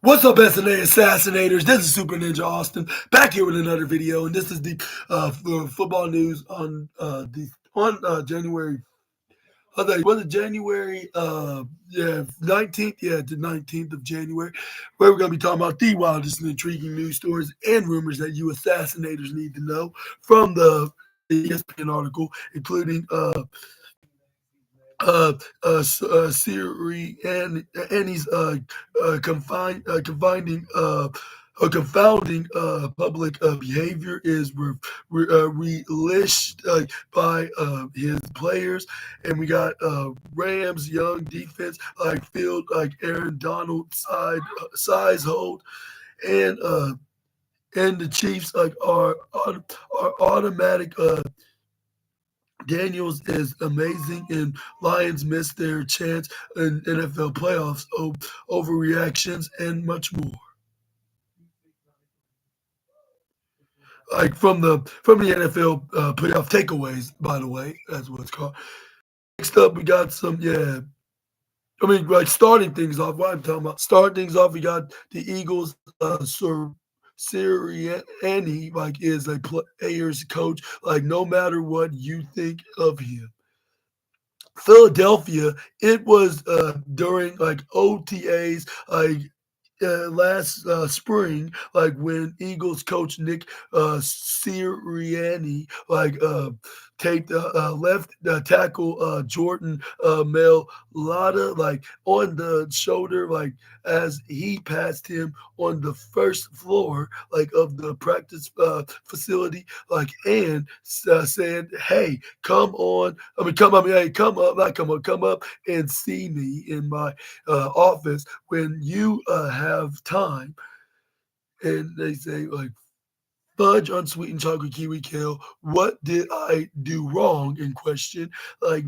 What's up, SNA Assassinators? This is Super Ninja Austin back here with another video, and this is the football news on January. Was it January? 19th. Yeah, the 19th of January, where we're gonna be talking about the wildest and intriguing news stories and rumors that you assassinators need to know from the ESPN article, including Siri and he's confounding public behavior is relished by his players, and we got Rams young defense like field like Aaron Donald size hold, and the Chiefs like are automatic. Daniels is amazing, and Lions missed their chance in NFL playoffs. Overreactions and much more. Like from the NFL playoff takeaways, by the way, that's what it's called. Next up, we got some like starting things off. What I'm talking about, starting things off, we got the Eagles. Sirianni like is a player's coach. Like no matter what you think of him. Philadelphia, it was during like OTAs, like last spring, like when Eagles coach Nick Sirianni like taped left tackle Jordan Mailata like on the shoulder, like as he passed him on the first floor like of the practice facility, like and said, "Hey, come on! Hey, come up, not come up, come up and see me in my office when you have time." And they say like, "Fudge, unsweetened chocolate kiwi kale. What did I do wrong?" In question, like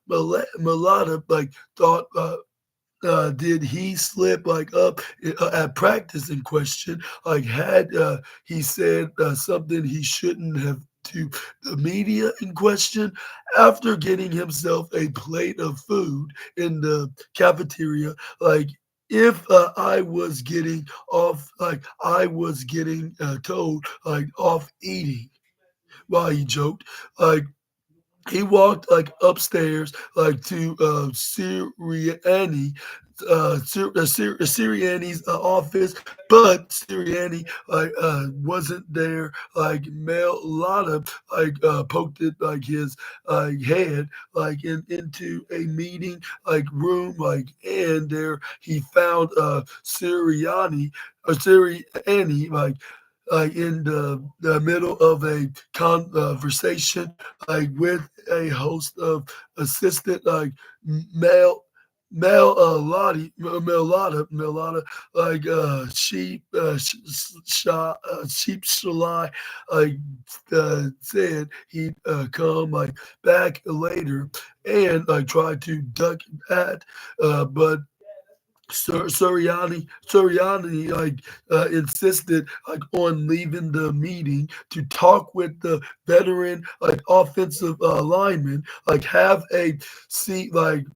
Melada like thought. Did he slip like up at practice in question? Like had he said something he shouldn't have to the media in question after getting himself a plate of food in the cafeteria? Like if I was getting off, like I was getting told like off eating. While he joked, like he walked like upstairs, like to Sirianni, Sirianni's office, but Sirianni like wasn't there. Like Mel Lotta like poked it like his head like into a meeting like room, like and there he found Sirianni like in the middle of a conversation like with a host of assistant like Mel Lotta, like sheep Shalai, like said he'd come like back later and like try to duck at, but Suriani like insisted like on leaving the meeting to talk with the veteran like offensive lineman, like have a seat like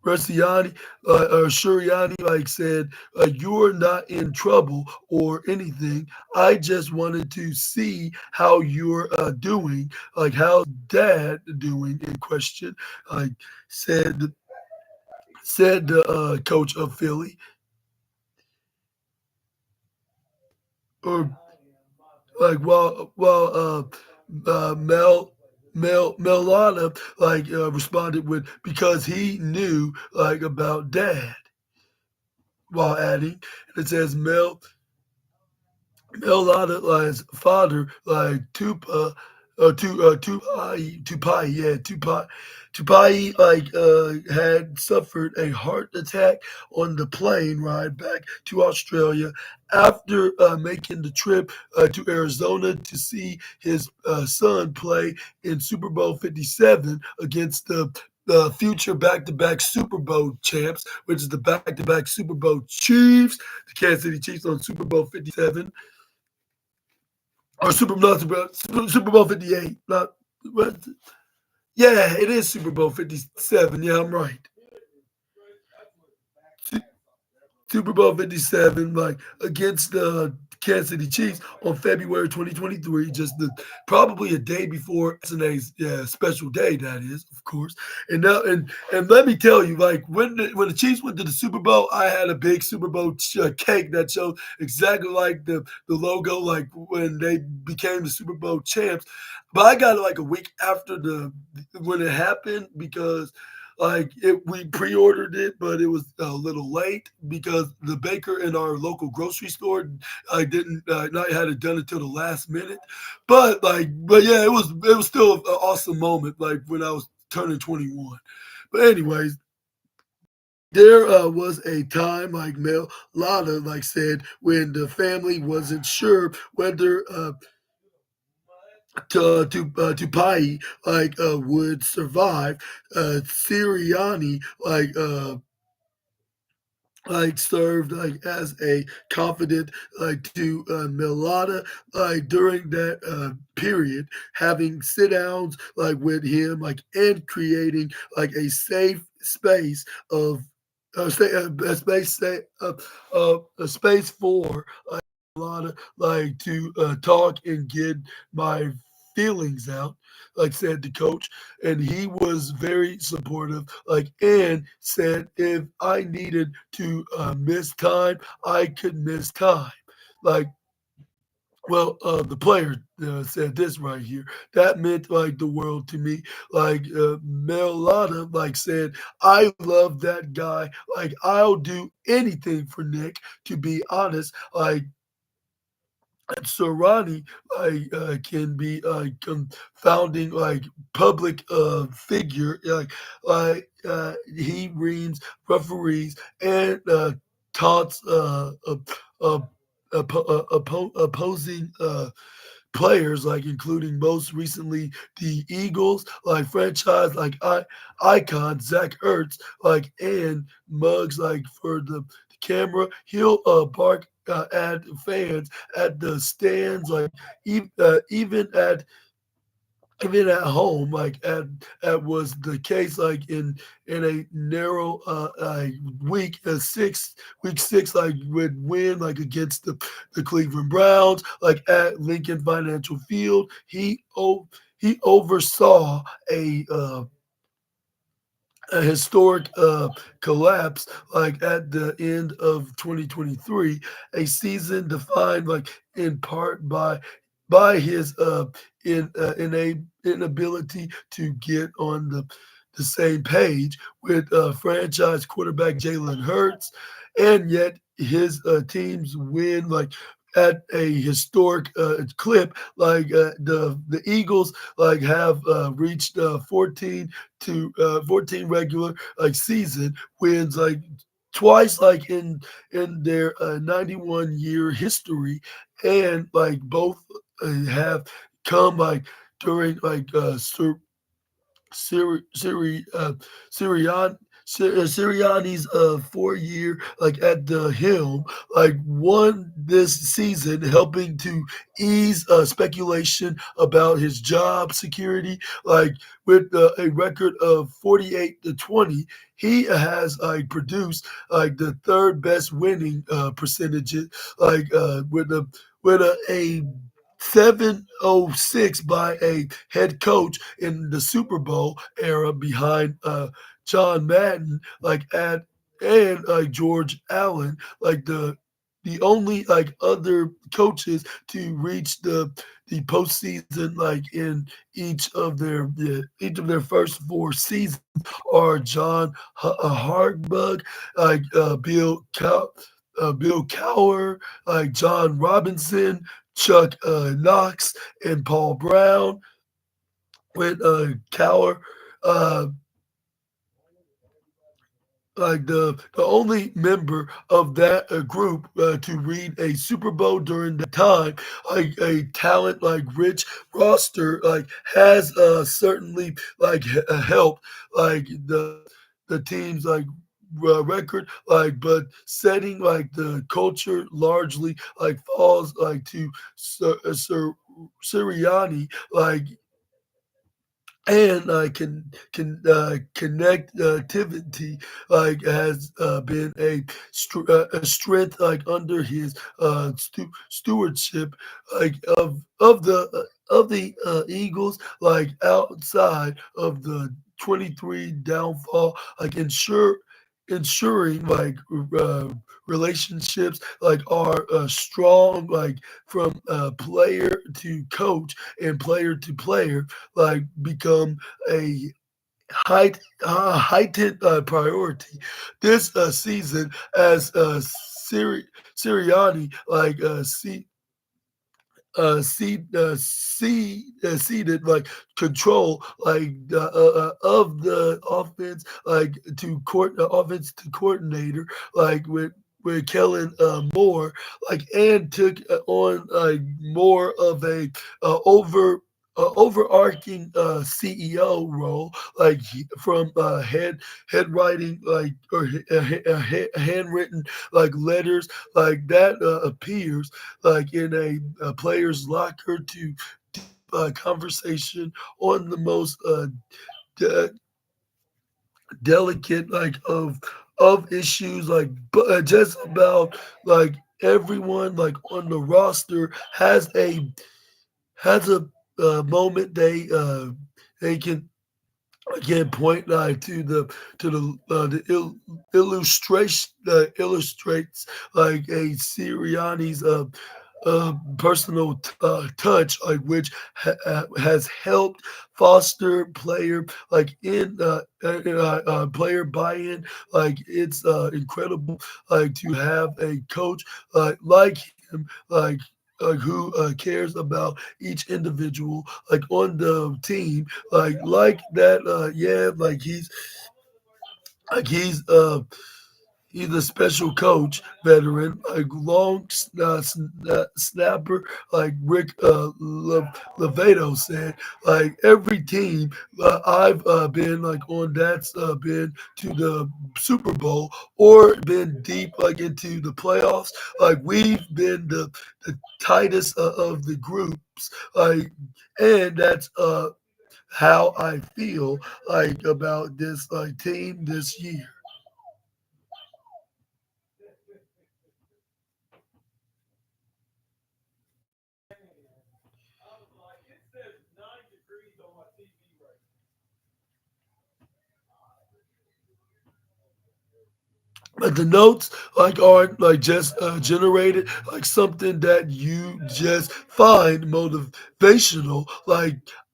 Russiani or Suriani like said, "You're not in trouble or anything. I just wanted to see how you're doing, like how's Dad doing?" In question, like said the coach of Philly, or like Melana like responded with because he knew like about Dad, while adding, and it says Melana like his father like Tupai like had suffered a heart attack on the plane ride back to Australia after making the trip to Arizona to see his son play in Super Bowl 57 against the future back-to-back Super Bowl champs, which is the back-to-back Super Bowl Chiefs, the Kansas City Chiefs on Super Bowl 57. Or Super Bowl 58. Not what? Yeah, it is Super Bowl 57. Yeah, I'm right. Super Bowl 57, like against the Kansas City Chiefs on February 2023, just probably a day before SNA's special day. That is, of course. And let me tell you, like when the Chiefs went to the Super Bowl, I had a big Super Bowl cake that showed exactly like the logo, like when they became the Super Bowl champs. But I got it like a week after the when it happened because we pre-ordered it, but it was a little late because the baker in our local grocery store I didn't not had it done until the last minute. But yeah, it was still an awesome moment. Like when I was turning 21. But anyways, there was a time like Mel Lotta like said when the family wasn't sure whether Tupai would survive. Sirianni served as a confidant to Milata during that period, having sit downs with him and creating a safe space of a space for a lot of to talk and get my feelings out, like said the coach, and he was very supportive, and said if I needed to miss time, I could miss time. Like the player said this right here. That meant the world to me. Mel Lotta said, I love that guy. I'll do anything for Nick. To be honest, Serrani can be a confounding public figure. He reads referees and taunts uh, opposing players, including most recently the Eagles, franchise icon Zach Ertz, and mugs for the camera. He'll bark at fans at the stands, even at home, at was the case, in a narrow week six, would win against the Cleveland Browns, at Lincoln Financial Field. He oversaw a historic collapse at the end of 2023, a season defined in part by his inability to get on the same page with franchise quarterback Jalen Hurts, and yet his teams win at a historic clip. The Eagles have reached 14 regular season wins twice in their 91-year history, and both have come during Siri, Sirian. Sirianni's 4 year at the helm, won this season, helping to ease speculation about his job security. With a record of 48-20, he has produced the third best winning percentages, with a 706 by a head coach in the Super Bowl era behind John Madden, and George Allen, the only other coaches to reach the postseason in each of their first four seasons are John Harbaugh, Bill Cowher, John Robinson, Chuck Knox, and Paul Brown. With Cowher, uh, the only member of that group to read a Super Bowl during that time, a talent rich roster, has certainly helped the team's record, but setting the culture largely falls to Sirianni. and connectivity has been a strength under his stewardship of the Eagles outside of the 23 downfall ensuring uh, relationships are strong from player to coach and player to player become a heightened priority this season as Sirianni seated control of the offense offense to coordinator with Kellen Moore and took on more of a overarching CEO role from head writing handwritten letters that appears in a player's locker to conversation on the most de- delicate of issues just about everyone on the roster has a moment they can again point to the illustration illustrates a Sirianni's personal touch, which has helped foster player in player buy-in. It's incredible to have a coach like him, who cares about each individual on the team, that. Yeah, he's he's a special coach, veteran, long snapper, Rick Levato said. Every team I've been on that's been to the Super Bowl or been deep into the playoffs, we've been the tightest of the groups, and that's how I feel about this team this year. But the notes aren't just generated something that you just find motivational.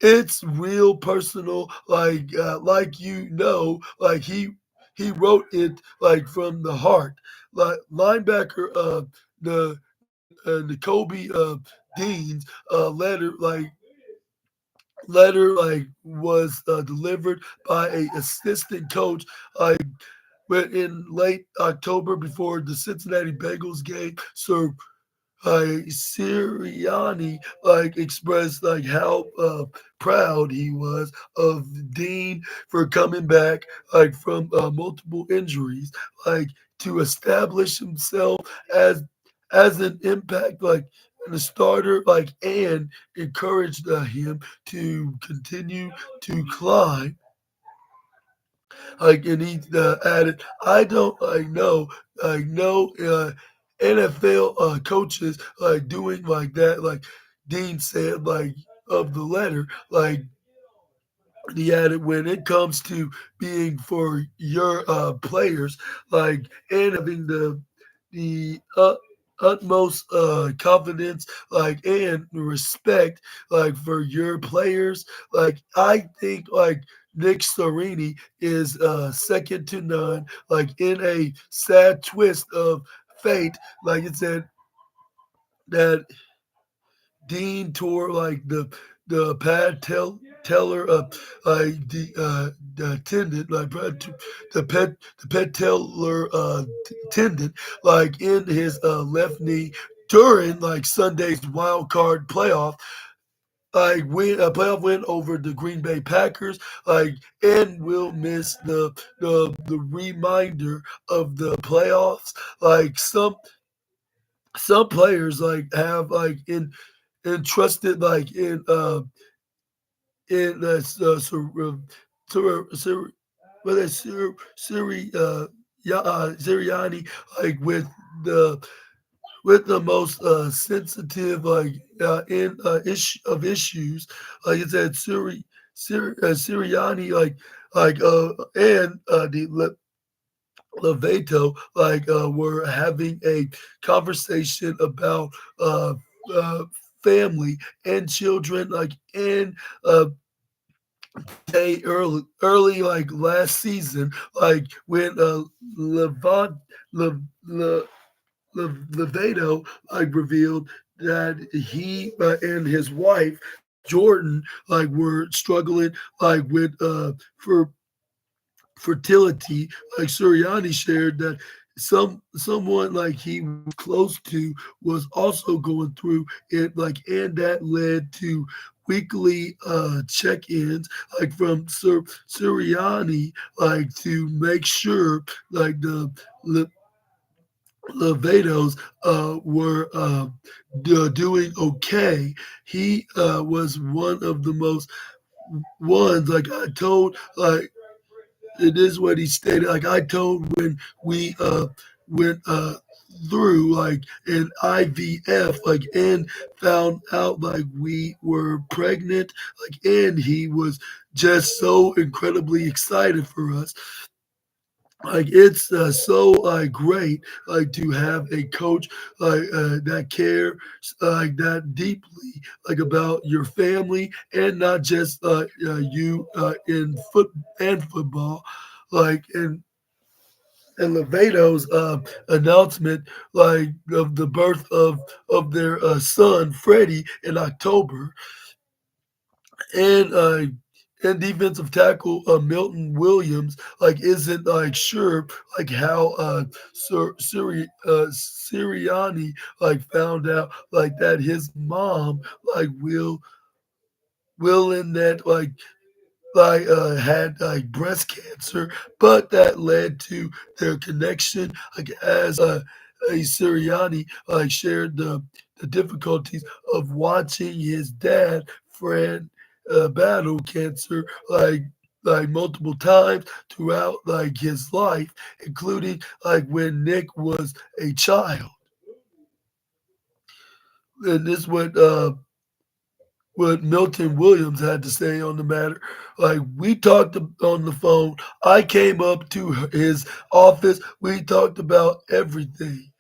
It's real personal. He wrote it from the heart. Linebacker the Kobe Dean's letter was delivered by a assistant coach but in late October before the Cincinnati Bengals game. So Sirianni expressed how proud he was of Dean for coming back from multiple injuries, to establish himself as an impact and a starter and encouraged him to continue to climb and he added, I don't know no NFL coaches doing that. Dean said, of the letter, he added, when it comes to being for your players, and having the utmost confidence, and respect, for your players. I think Nick Storini is second to none. In a sad twist of fate, it said that Dean tore the Teller the tendon the pet Teller tendon in his left knee during Sunday's wild card playoff win a playoff win over the Green Bay Packers, and will miss the reminder of the playoffs. Some players have entrusted in Sur, Sur, whether Siri, Sirianni, like the with the most sensitive in issue of issues, like I said, Sirianni, and the Levato, were having a conversation about uh, uh, family and children, and day early like last season, when Levant Le, Le, Levato revealed that he and his wife Jordan were struggling with for fertility. Like Suriani shared that someone he was close to was also going through it, and that led to weekly check-ins from Suriani, to make sure the Le- Levatos were doing okay. He was one of the most ones, I told, it is what he stated. Like I told when we went through an IVF, and found out we were pregnant, and he was just so incredibly excited for us. It's so great to have a coach that cares that deeply about your family, and not just you in football, and Levato's announcement of the birth of their son Freddie in October, and and defensive tackle Milton Williams isn't sure how Sirianni found out that his mom will in that had breast cancer, but that led to their connection. As a Sirianni shared the difficulties of watching his dad friend battle cancer multiple times throughout his life, including when Nick was a child. And this what Milton Williams had to say on the matter. We talked on the phone. I came up to his office. We talked about everything.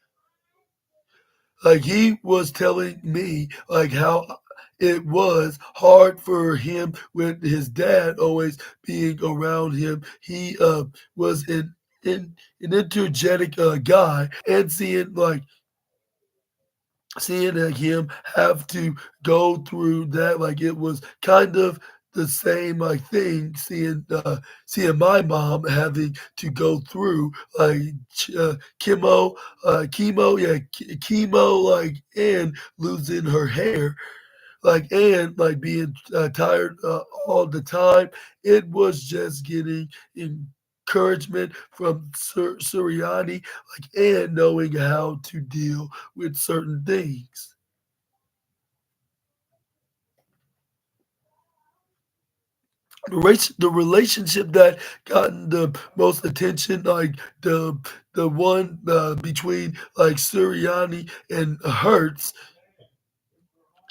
He was telling me how it was hard for him with his dad always being around him. He was an energetic guy, and seeing him have to go through that, it was kind of the same thing, seeing my mom having to go through chemo, chemo, and losing her hair, and being tired all the time. It was just getting encouragement from Suriani, and knowing how to deal with certain things. The relationship that gotten the most attention, the one between Suriani and Hertz,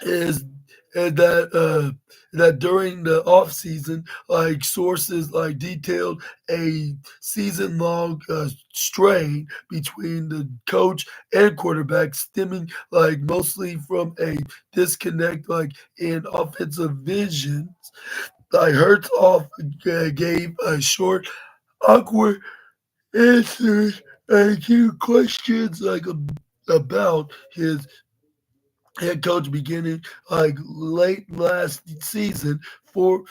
is that that during the off season, sources detailed a season long strain between the coach and quarterback, stemming mostly from a disconnect in offensive vision. Hurts off gave a short, awkward answers to questions about his head coach beginning late last season for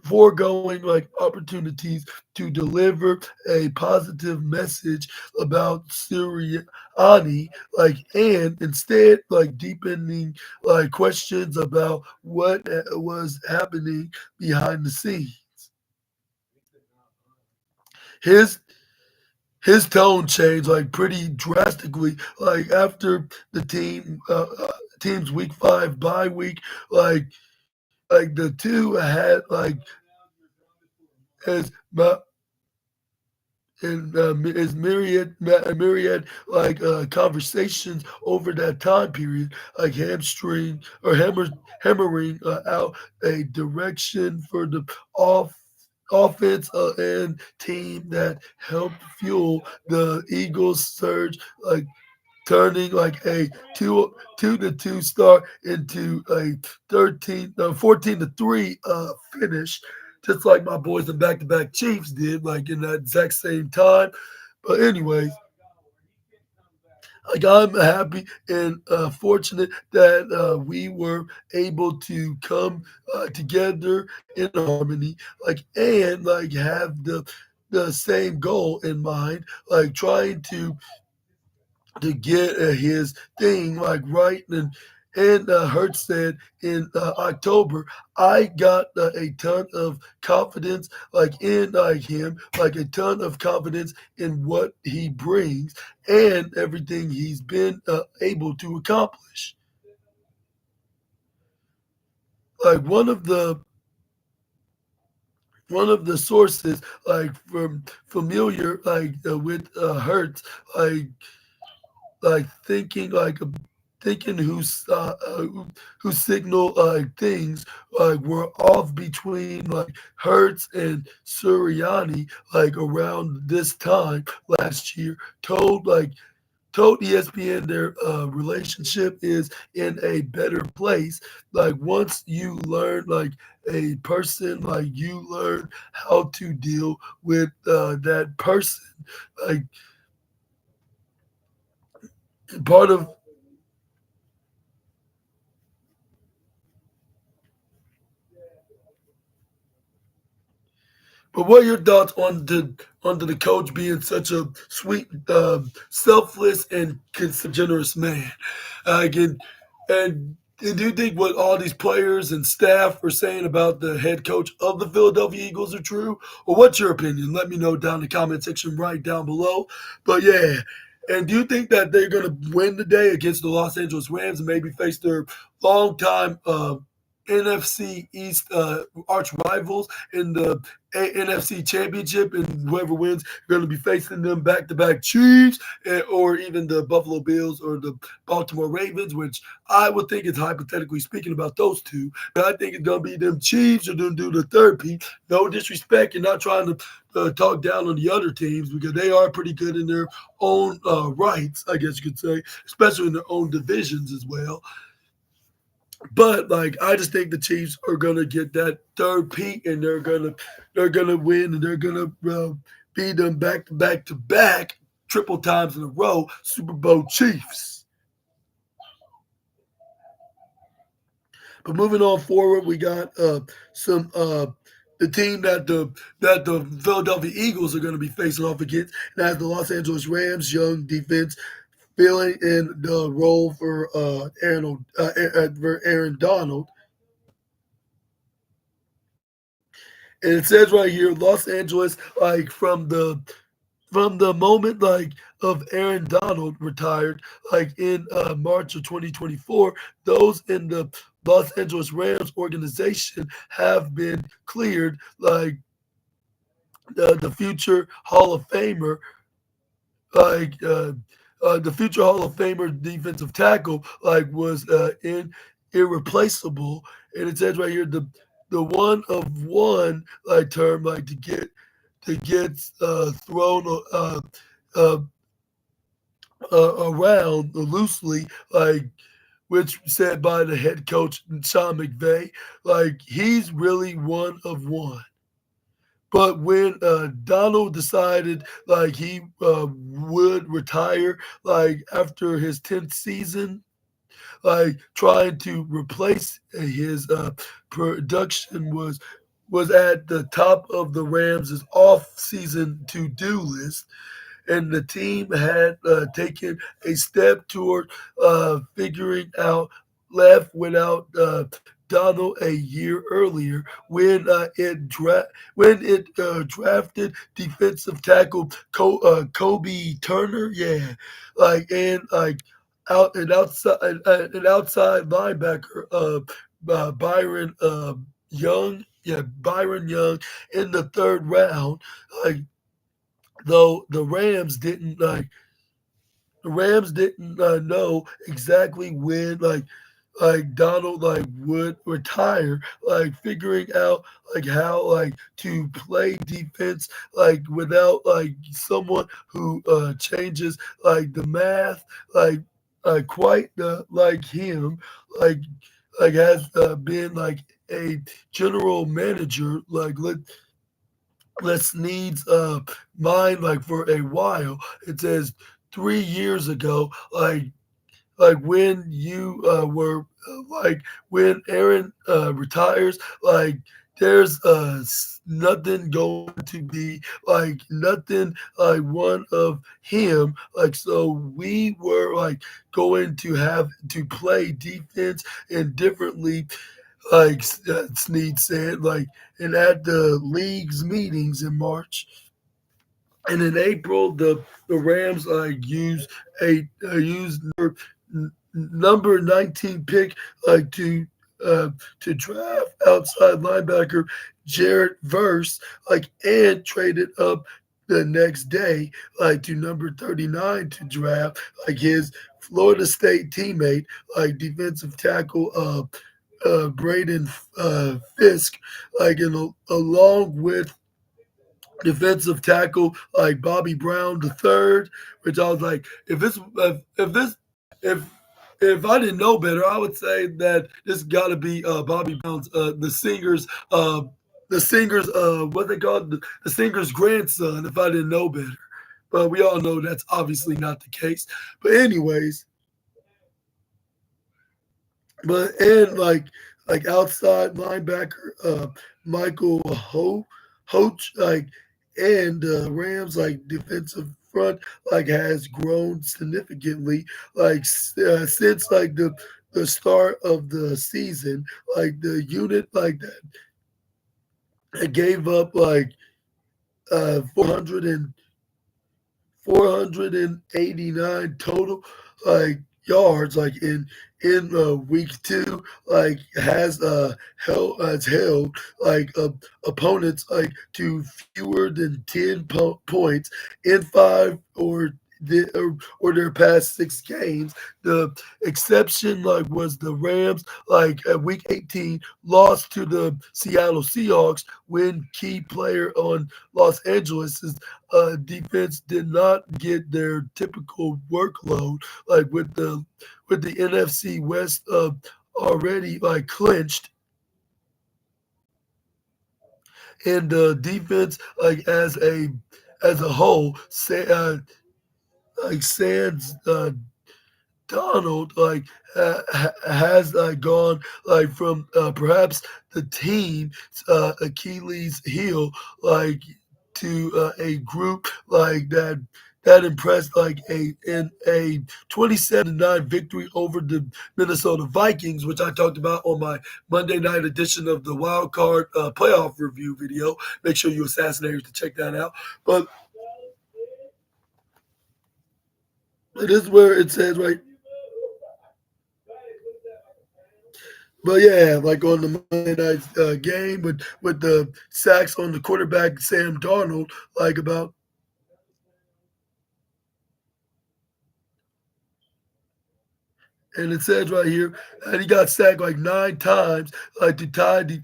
foregoing opportunities to deliver a positive message about Sirianni, and instead deepening questions about what was happening behind the scenes. His his tone changed pretty drastically after the team's week 5 bye week, like like the two had like as my and as myriad like conversations over that time period, like hammering out a direction for the off offense and team that helped fuel the Eagles' surge, like turning like a two to two start into a 14-3 finish, just like my boys in back-to-back Chiefs did, like in that exact same time. But anyways, like I'm happy and fortunate that we were able to come together in harmony, like and like have the same goal in mind, like trying to get his thing like right. And Hertz said in October, I got a ton of confidence like in him, like a ton of confidence in what he brings and everything he's been able to accomplish. Like one of the sources like from familiar like with Hertz, like thinking whose signal things were off between like Hertz and Suriani like around this time last year told ESPN their relationship is in a better place. Like once you learn like a person, like you learn how to deal with that person. Like part of But what are your thoughts on the coach being such a sweet, selfless, and generous man? Again, and do you think what all these players and staff are saying about the head coach of the Philadelphia Eagles are true? Or what's your opinion? Let me know down in the comment section right down below. But yeah, and do you think that they're going to win today against the Los Angeles Rams and maybe face their longtime NFC East arch rivals in the NFC Championship, and whoever wins going to be facing them back-to-back Chiefs, or even the Buffalo Bills or the Baltimore Ravens, which I would think is hypothetically speaking about those two. But I think it's going to be them Chiefs are going to do the third piece. No disrespect, and not trying to talk down on the other teams because they are pretty good in their own rights, I guess you could say, especially in their own divisions as well. But like I just think the Chiefs are gonna get that third peat and they're gonna win and they're gonna beat them back to back triple times in a row Super Bowl Chiefs. But moving on forward, we got some the team that the Philadelphia Eagles are going to be facing off against, and that's the Los Angeles Rams, young defense filling in the role for Aaron Donald. And it says right here, Los Angeles, like from the moment like of Aaron Donald retired, like in March of 2024, those in the Los Angeles Rams organization have been cleared. Like the future Hall of Famer, like the future Hall of Famer defensive tackle, like was irreplaceable. And it says right here the one of one like term like to get thrown uh, around loosely, like which said by the head coach Sean McVay, like he's really one of one. But when Donald decided like he would retire, like after his 10th season, like trying to replace his production was at the top of the Rams' off-season to-do list, and the team had taken a step toward figuring out left without Donald a year earlier when it drafted defensive tackle Kobe Turner, yeah, like and like out an outside linebacker Byron Byron Young in the third round. Like though the Rams didn't know exactly when Donald would retire, figuring out how to play defense without someone who changes the math like quite like him like has been a general manager let's needs mind for a while. It says 3 years ago, when you were when Aaron retires, there's nothing going to be nothing one of him. So we were going to have to play defense and differently Snead said, and at the league's meetings in March. And in April, the Rams used number 19 pick to draft outside linebacker Jared Verse and traded up the next day to number 39 to draft his Florida State teammate defensive tackle Braden Fisk along with defensive tackle Bobby Brown the third, which I was like, if if I didn't know better, I would say that this got to be Bobby Brown's the singer's what they call it, the singer's grandson. If I didn't know better, but we all know that's obviously not the case. But anyways, but and outside linebacker Michael Hoach and Rams defensive front has grown significantly since the start of the season. The unit that gave up 400 and 489 total yards in week two has held opponents to fewer than 10 points in five or their past six games. The exception was the Rams at week 18 lost to the Seattle Seahawks when key player on Los Angeles' defense did not get their typical workload with the NFC West already clinched, and the defense as a whole Sands Donald has gone from perhaps the team's Achilles heel to a group that impressed in a 27-9 victory over the Minnesota Vikings, which I talked about on my Monday night edition of the Wild Card playoff review video. Make sure you Assassinators to check that out. But it is where it says but yeah, on the Monday night game with the sacks on the quarterback Sam Darnold, about and it says right here that he got sacked nine times to tie in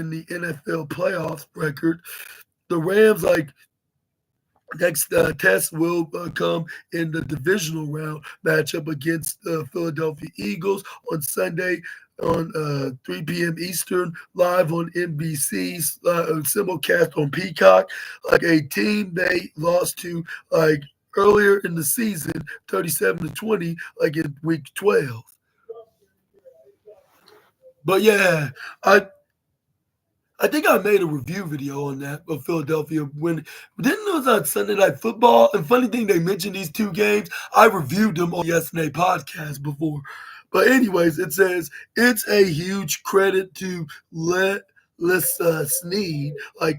the NFL playoffs record. The Rams next test will come in the divisional round matchup against the Philadelphia Eagles on Sunday on 3 p.m. Eastern, live on NBC's simulcast on Peacock. A team they lost to earlier in the season, 37-20, in week 12. But yeah, I I think I made a review video on that of Philadelphia when didn't it was on Sunday Night Football. And funny thing, they mentioned these two games. I reviewed them on the SNA podcast before. But anyways, it says it's a huge credit to Les Snead,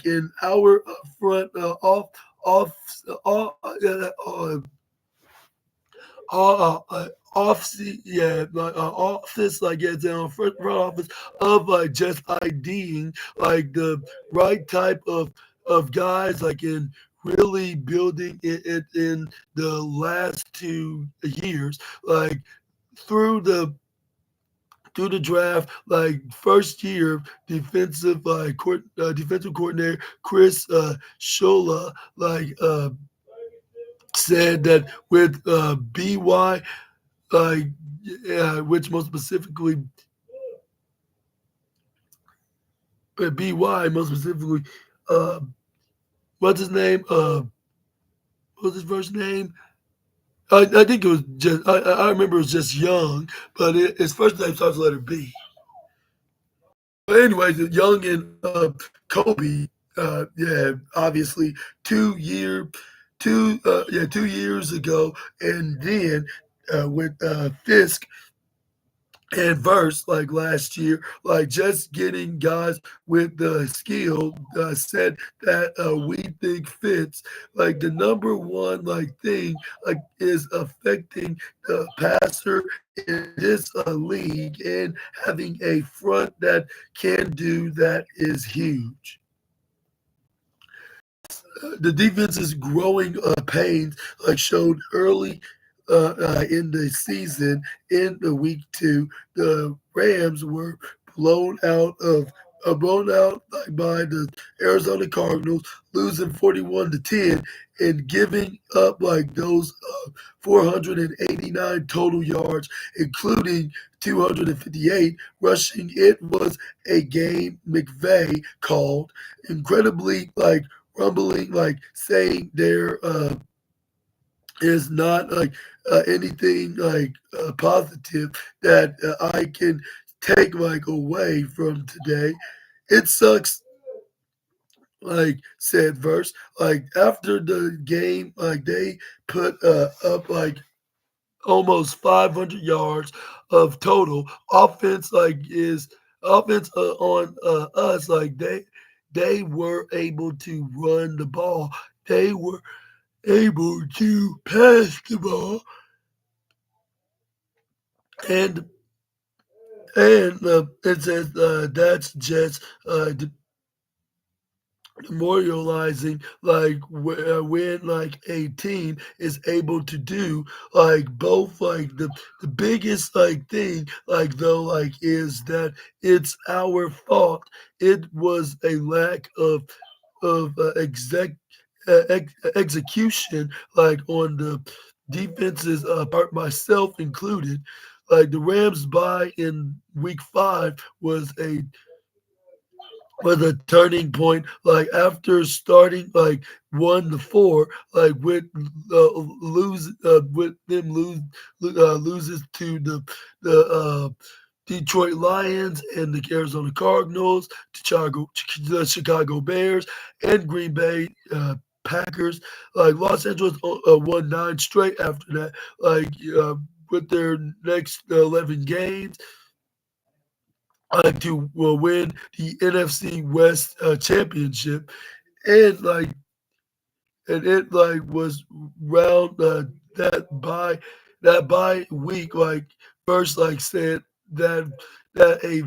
in our front off office, yeah, like office, like yeah, down front office of like just IDing like the right type of guys, like in really building it in the last 2 years, like through the through the draft, like first year defensive coordinator Chris Shola, said that with BY, like which most specifically BY, most specifically, uh, what's his name? What's his first name? I think it was just I remember it was just Young, but his first name starts with letter B. But anyways, Young and Kobe, yeah, obviously 2 year, 2 years ago, and then with Fisk and Verse like last year, like just getting guys with the skill said that we think fits like the number one like thing like is affecting the passer in this league, and having a front that can do that is huge. The defense's growing pains like showed early in the season. In the week 2, the Rams were blown out of blown out like by the Arizona Cardinals, losing 41-10 and giving up like those 489 total yards, including 258 rushing. It was a game McVay called incredibly like rumbling, like saying there is not like anything like positive that I can take like away from today. It sucks, like said Verse. Like after the game, like they put up like almost 500 yards of total offense. Like is offense on us. Like they were able to run the ball. They were able to pass the ball, and it says that's just memorializing like when like a team is able to do like both, like the biggest like thing like though like is that it's our fault. It was a lack of execution like on the defense's part, myself included. Like the Rams bye in week 5 was a turning point. Like after starting like 1-4, like with them loses to the Detroit Lions and the Arizona Cardinals, the Chicago Bears, and Green Bay Packers. Like Los Angeles won 9 straight after that. With their next 11 games, to win the NFC West championship, and like and it like was round that by that by week, like first like said that that a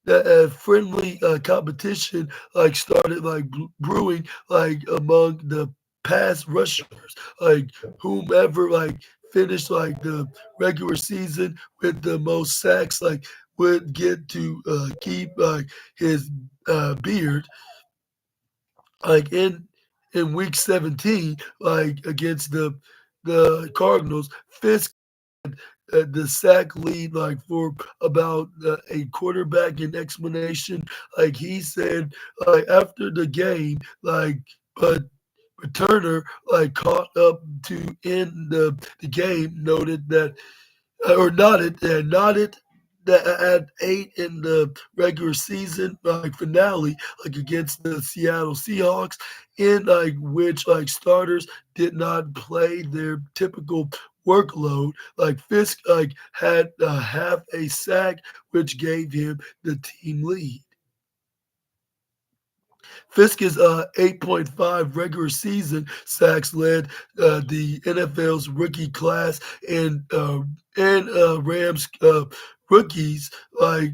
that a friendly competition like started like brewing like among the pass rushers, like whomever like finished like the regular season with the most sacks like would get to keep like his beard, like in week 17, like against the Cardinals. Fisk the sack lead like for about a quarterback in explanation. Like he said like after the game, like but Turner like caught up to end the game, noted that or nodded that at 8 in the regular season like finale, like against the Seattle Seahawks, in like which like starters did not play their typical workload. Like Fisk like had half a sack, which gave him the team lead. Fisk's 8.5 regular season sacks led the NFL's rookie class, and Rams rookies like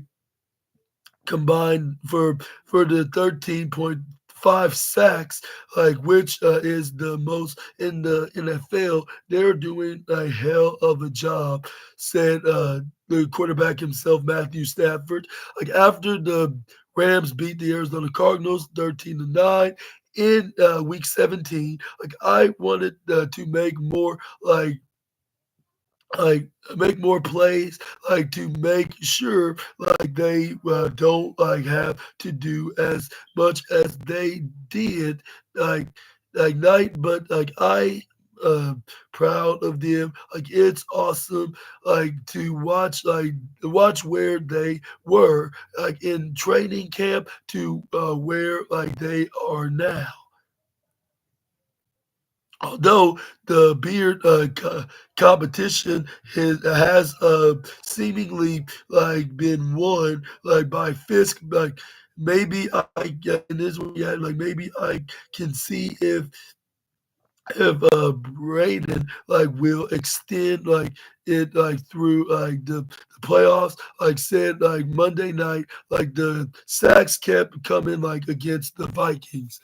combined for the 13.5 sacks, like which is the most in the NFL. They're doing a hell of a job, said the quarterback himself, Matthew Stafford. Like after the Rams beat the Arizona Cardinals 13-9 in week 17, like I wanted to like make more plays, like to make sure like they don't like have to do as much as they did like night, but like I uh proud of them. Like it's awesome like to watch where they were like in training camp to where like they are now. Although the beard competition has seemingly like been won like by Fisk, like maybe in this one, yeah, like maybe I can see if Braden like will extend like it like through like the playoffs. Like said like Monday night, like the sacks kept coming like against the Vikings.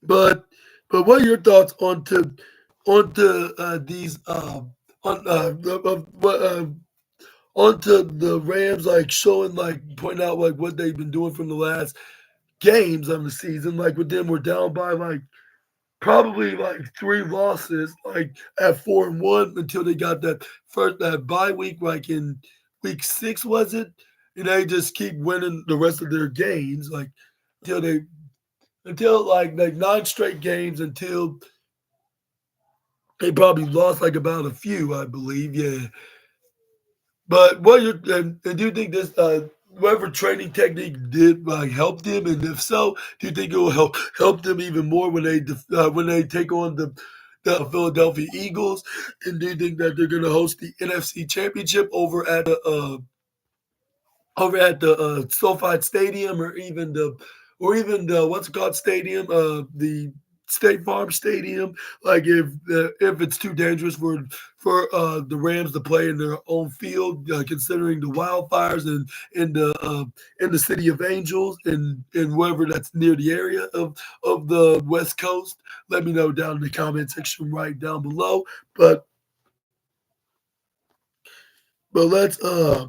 But what are your thoughts onto these on what onto the Rams like showing like pointing out like what they've been doing from the last games of the season, like with them we're down by like probably like three losses like at 4-1 until they got that bye week like in week 6, was it? And they just keep winning the rest of their games like until they until like 9 straight games until they probably lost like about a few, I believe. Yeah. But what you and do you think this whatever training technique did like help them? And if so, do you think it will help them even more when they take on the Philadelphia Eagles? And do you think that they're going to host the NFC Championship over at the SoFi Stadium, or even the what's it called stadium, the State Farm Stadium. Like if it's too dangerous for the Rams to play in their own field, considering the wildfires in the city of Angels and wherever that's near the area of the West Coast. Let me know down in the comment section right down below. But but let's uh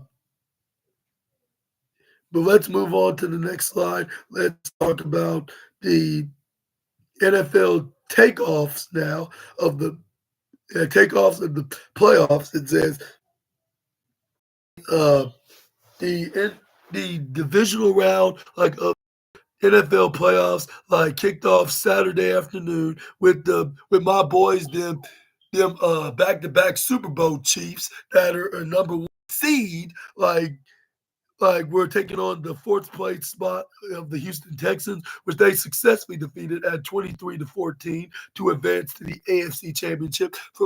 But let's move on to the next slide. Let's talk about the NFL takeoffs now of the takeoffs of the playoffs. It says uh, the the divisional round like of NFL playoffs like kicked off Saturday afternoon with my boys them back to back Super Bowl Chiefs that are a number one seed like we're taking on the fourth place spot of the Houston Texans, which they successfully defeated at 23-14 to advance to the AFC Championship for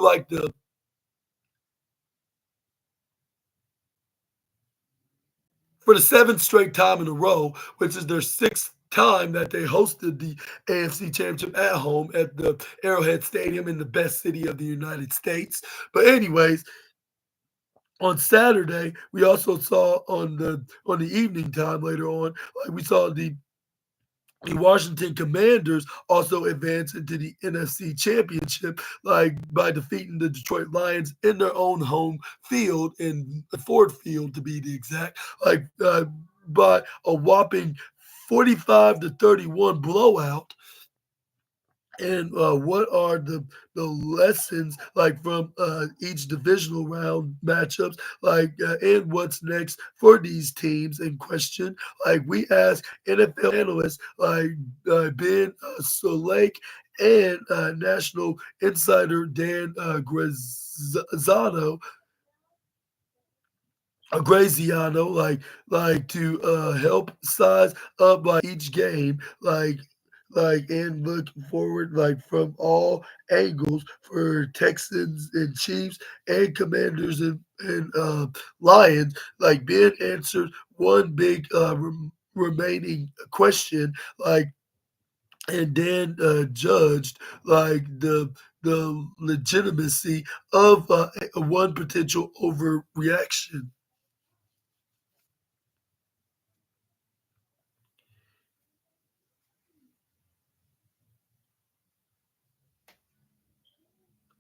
the seventh straight time in a row, which is their sixth time that they hosted the AFC Championship at home at the Arrowhead Stadium in the best city of the United States. But anyways, on Saturday, we also saw on the evening time later on, like we saw the Washington Commanders also advance into the NFC Championship, like by defeating the Detroit Lions in their own home field, in Ford Field to be the exact, like by a whopping 45-31 blowout. And what are the lessons like from each divisional round matchups, like and what's next for these teams in question? Like we asked NFL analysts like Ben Solake and national insider Dan Graziano, like to help size up like each game, and look forward from all angles for Texans and Chiefs and Commanders and Lions. Ben answered one big remaining question, and then judged the legitimacy of one potential overreaction.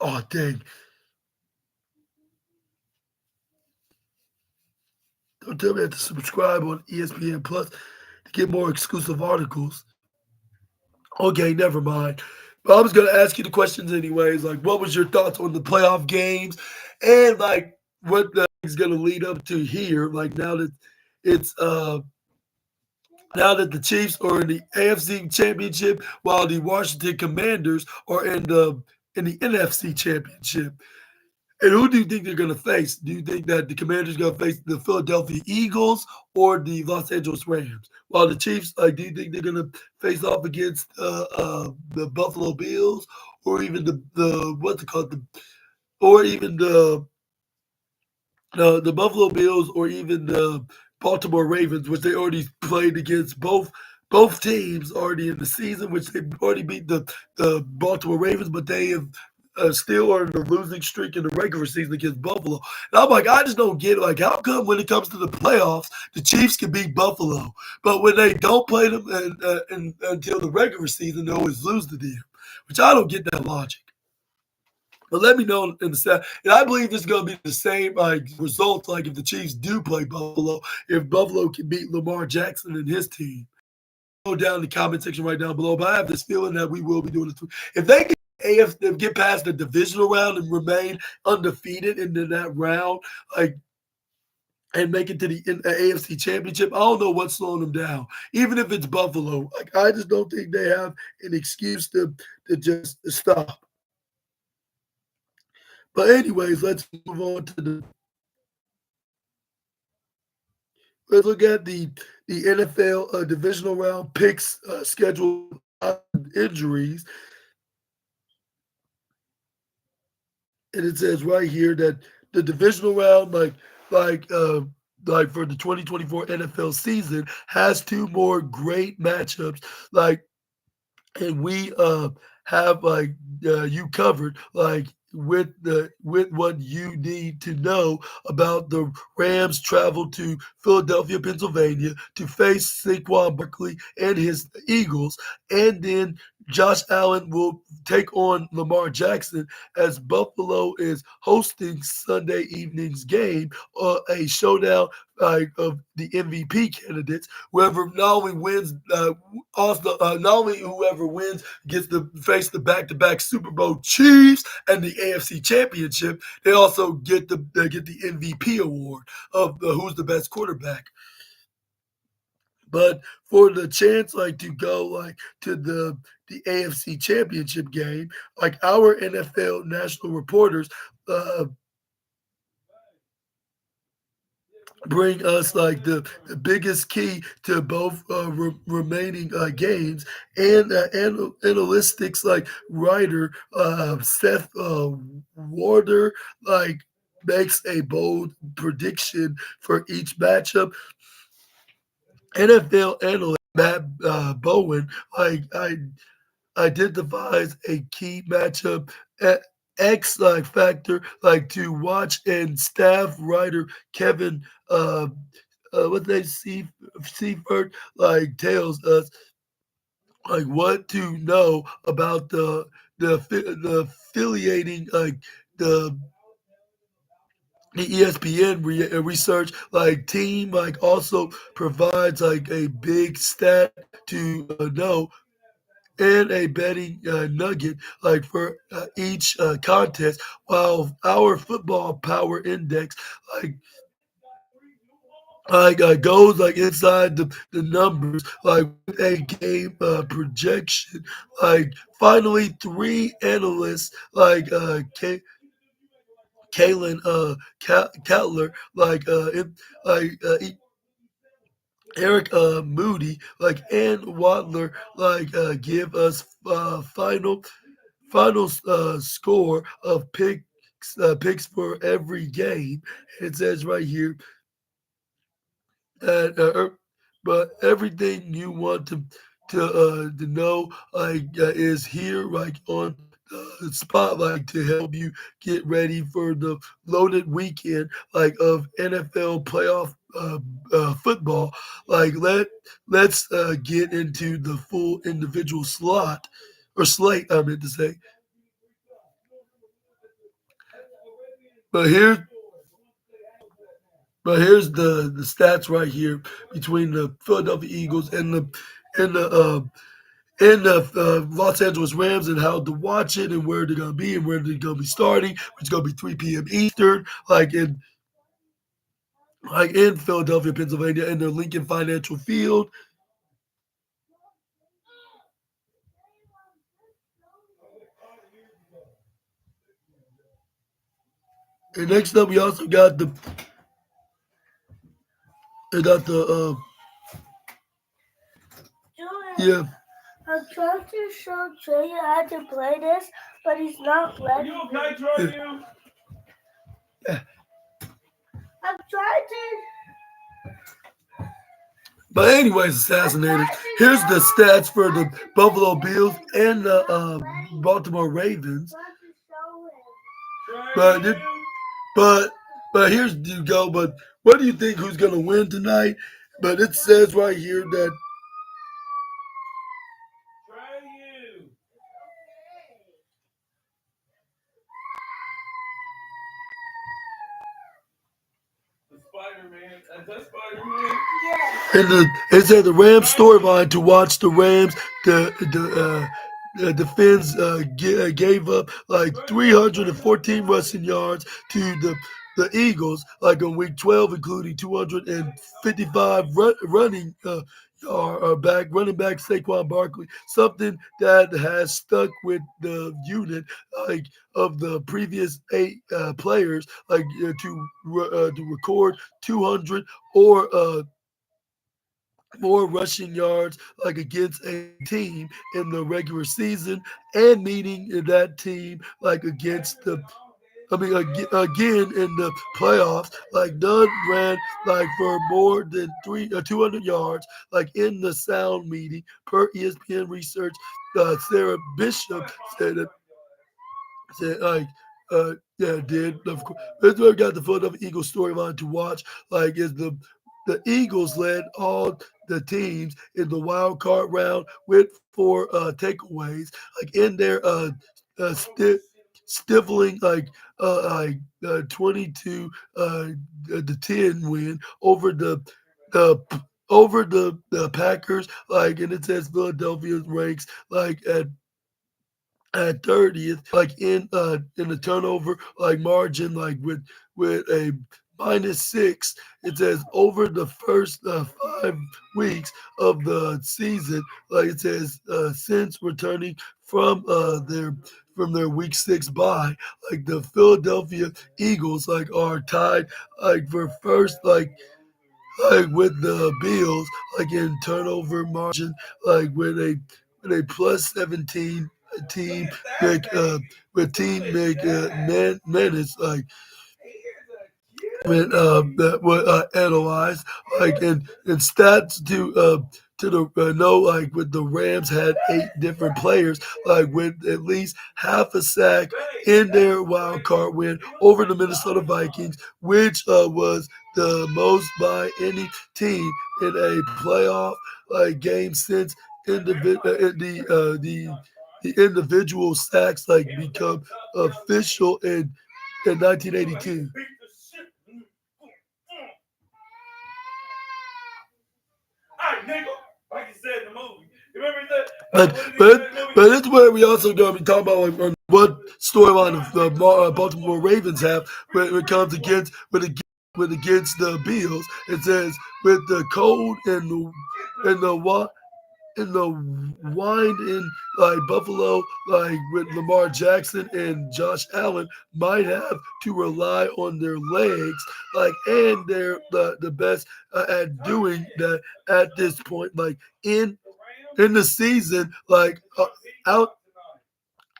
Oh dang! Don't tell me I have to subscribe on ESPN Plus to get more exclusive articles. Okay, never mind. But I was gonna ask you the questions anyways. What was your thoughts on the playoff games, and what the is gonna lead up to here? It's now that the Chiefs are in the AFC Championship, while the Washington Commanders are in the NFC Championship. And who do you think they're going to face? Do you think that the Commanders going to face the Philadelphia Eagles or the Los Angeles Rams? While the Chiefs, do you think they're going to face off against the Buffalo Bills or even the what's it called or even the Buffalo Bills or even the Baltimore Ravens, which they already played against both teams already in the season, which they already beat the Baltimore Ravens, but they have still are in the losing streak in the regular season against Buffalo. And I'm like, I just don't get it. How come when it comes to the playoffs, the Chiefs can beat Buffalo, but when they don't play them until the regular season, they always lose to them, which I don't get that logic. But let me know in the set. And I believe this is going to be the same results if the Chiefs do play Buffalo, if Buffalo can beat Lamar Jackson and his team. Go down in the comment section right down below. But I have this feeling that we will be doing this. If they can get past the divisional round and remain undefeated into that round, and make it to the AFC Championship, I don't know what's slowing them down. Even if it's Buffalo, I just don't think they have an excuse to just stop. But anyways, let's move on to the. Let's look at the NFL divisional round picks schedule injuries, and it says right here that the divisional round, like uh, for the 2024 NFL season, has two more great matchups. And we have you covered with what you need to know about the Rams travel to Philadelphia, Pennsylvania to face Saquon Barkley and his Eagles, and then Josh Allen will take on Lamar Jackson as Buffalo is hosting Sunday evening's game, a showdown of the MVP candidates. Whoever not only wins, also not only whoever wins gets to face the back-to-back Super Bowl Chiefs and the AFC Championship. They also get the MVP award of who's the best quarterback. But for the chance to go to the AFC Championship game, our NFL national reporters uh, bring us the biggest key to both remaining games, and analytics writer Seth Warder makes a bold prediction for each matchup. NFL analyst Matt Bowen I identifies a key matchup X factor to watch, and staff writer Kevin what they see Seifert tells us what to know about the affiliating the ESPN research team also provides a big stat to know, and a betting nugget for each contest, while our football power index like goes inside the numbers with a game projection. Finally, three analysts Kalen Kettler like Eric Moody, and Wadler, give us final score of picks for every game. It says right here, and but everything you want to know is here on the spotlight to help you get ready for the loaded weekend of NFL playoff football. Let's get into the full individual slate. I meant to say, but here's the stats right here between the Philadelphia Eagles and the Los Angeles Rams, and how to watch it and where they're gonna be and where they're gonna be starting. It's gonna be 3 p.m. Eastern, in Philadelphia, Pennsylvania, in the Lincoln Financial Field. And next up, we also got the yeah. I'm trying to show Trey how to play this, but he's not letting me. Are you okay, Trey? Yeah. I'm trying to. But anyways, Assassinators, here's the stats for the Buffalo Bills and the Baltimore Ravens. But but but here's you go. But what do you think? Who's gonna win tonight? But it says right here that and it said the Rams storyline to watch the Rams. The defense gave up 314 rushing yards to the Eagles on week 12, including 255 running back Saquon Barkley, something that has stuck with the unit of the previous 8 players to record 200 or more rushing yards against a team in the regular season, and meeting that team against the again in the playoffs. None ran for more than 200 yards in the sound meeting per ESPN research. Sarah Bishop said yeah, did of course. That's where we got the Philadelphia Eagles storyline to watch. Is the Eagles led all the teams in the wild card round with 4 takeaways, in their stifling 22 the 10 win the over the Packers. And it says Philadelphia ranks at 30th, in the turnover margin, with a -6. It says over the first 5 weeks of the season, it says since returning from their week 6 bye, the Philadelphia Eagles are tied for first with the Bills in turnover margin with a +17 team minutes when that were analyzed and stats to the know with the Rams had 8 different players with at least half a sack in their wild card win over the Minnesota Vikings, which was the most by any team in a playoff game since the individual sacks become official in 1982. But it's where we also going to be talking about on what storyline the Baltimore Ravens have when it comes against the Bills. It says with the cold and the what. in the wind in like Buffalo, like with Lamar Jackson and Josh Allen, might have to rely on their legs, like and they're the best at doing that at this point, like in the season, like out.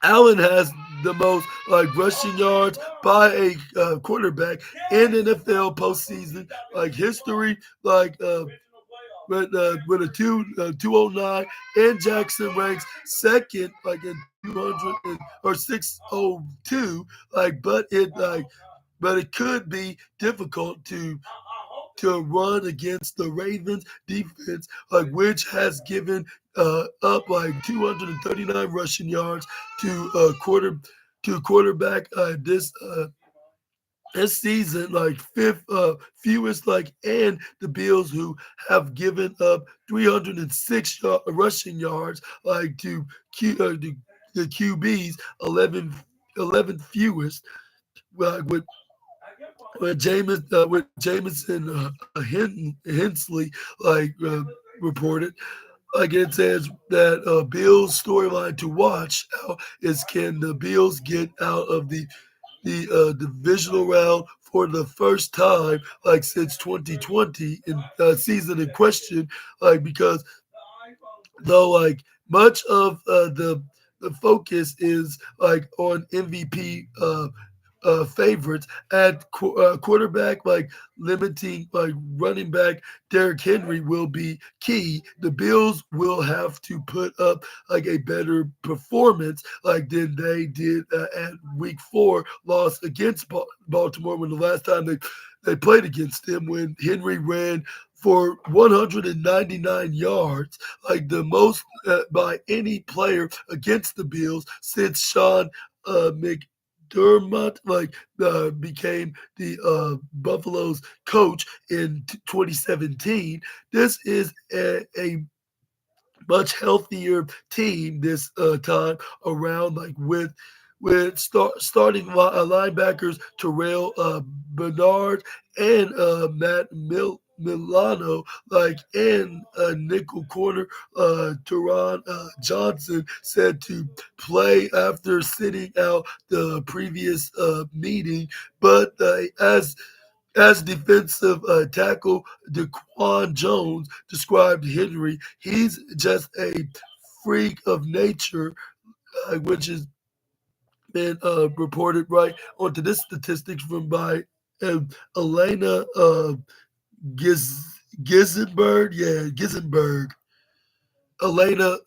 Allen has the most like rushing yards by a quarterback in NFL postseason like history. Like with a 209, and Jackson ranks second like in 200 or 602. Like, but it could be difficult to run against the Ravens defense, like which has given up like 239 rushing yards to quarterback this season, like fifth fewest, like and the Bills who have given up 306 rushing yards, like the QBs 11 fewest, with with Jameson Hensley like reported. Like it says that Bills storyline to watch is can the Bills get out of the divisional round for the first time like since 2020 in season in question, like because though like much of the focus is like on MVP favorites at quarterback, like limiting like running back Derrick Henry will be key. The Bills will have to put up like a better performance like than they did at Week 4 loss against Baltimore when the last time they played against them when Henry ran for 199 yards, like the most by any player against the Bills since Sean McDermott became the Buffalo's coach in 2017. This is a much healthier team this time around, like with starting linebackers Terrell Bernard and Matt Milano, like and nickel corner Teron Johnson said to play after sitting out the previous meeting, but as defensive tackle, DeQuan Jones described Henry. He's just a freak of nature, which has been reported right onto this statistics from by Elena Gizenberg. Yeah, Gizenberg. Elena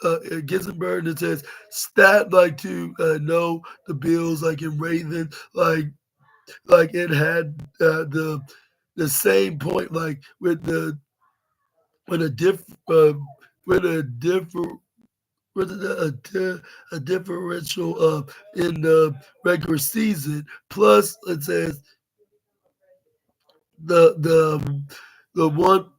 Gizenberg. It says stat like to know the Bills like in Raven like it had the same point like with a diff with a differ with a differential in the regular season. Plus, it says the the the one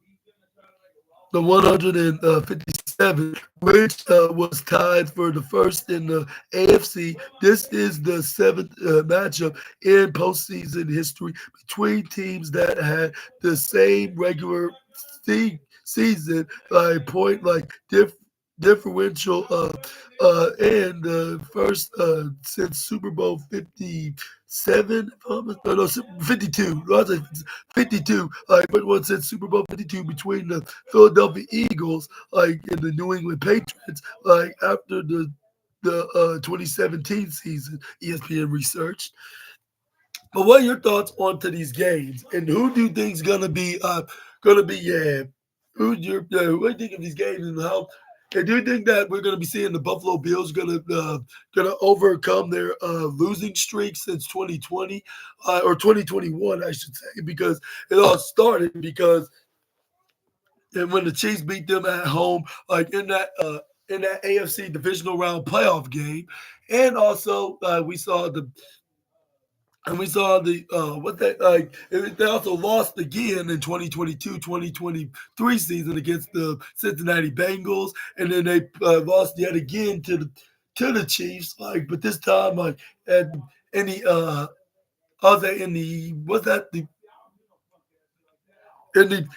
the 157, which was tied for the first in the AFC. This is the seventh matchup in postseason history between teams that had the same regular season point differential and first since Super Bowl 57, no, 52. I was like 52, like, but one since Super Bowl 52 between the Philadelphia Eagles, like, and the New England Patriots, like, after the 2017 season, ESPN researched. But what are your thoughts onto these games, and who do you think's gonna be what do you think of these games and how? And do you think that we're going to be seeing the Buffalo Bills gonna overcome their losing streak since 2020 or 2021, I should say, because it all started because and when the Chiefs beat them at home, like in that AFC divisional round playoff game, and also we saw the what they they also lost again in 2022-2023 season against the Cincinnati Bengals, and then they lost yet again to the Chiefs. Like, but this time at in the I was in the what's that in the